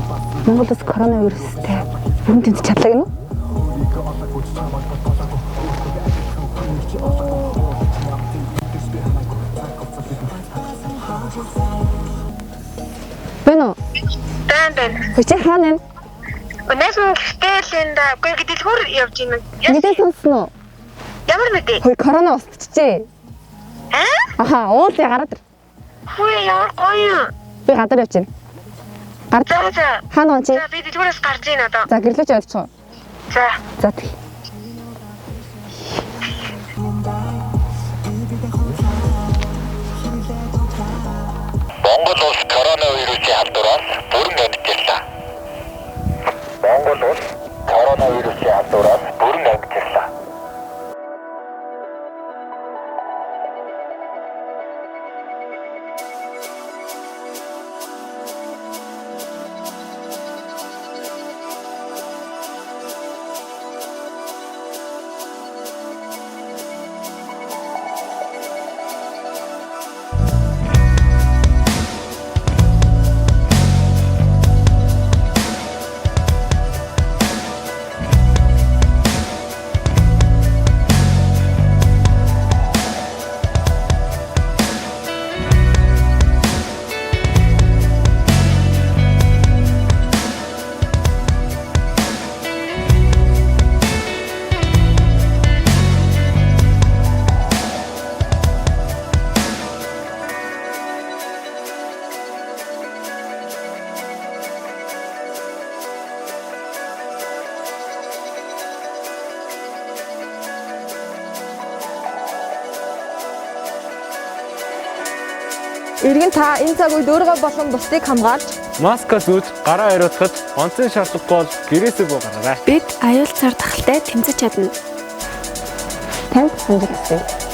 Монголд коронавирустэй бүрэн тэмцэж чадлаа гэнэ үү? Бэнэ. Бэн. Хүч хаана вэ? Өнөөс мөн гэртээлэнд үгүй дэлгүүр явж байна. Мэдээ сонсон уу? Ямар мэдээ? Хөөе корона устчихжээ. Аха, уулзъя гараад ир. Хөөе ямар гоё. Би гадар явж байна. За. Хаана онч? За би дэлгүүрээс гарч ийн одоо. За гэрлэж явчих. За. За тэг. Монгол улс коронавирусын халдвараас бүрэн амьдчихлаа. Монгол улс коронавирусын халдвараас бүрэн амьдчихлаа. Иргэн та энэ цаг үед өөрийгөө болон бусдыг хамгаалж маска зүүж гараа хариуцахад онцгой шаардлагагүй бол гэрээсээ буу гараарай. Бид аюул цар тахалтай тэмцэж чадна. танд ханддаг.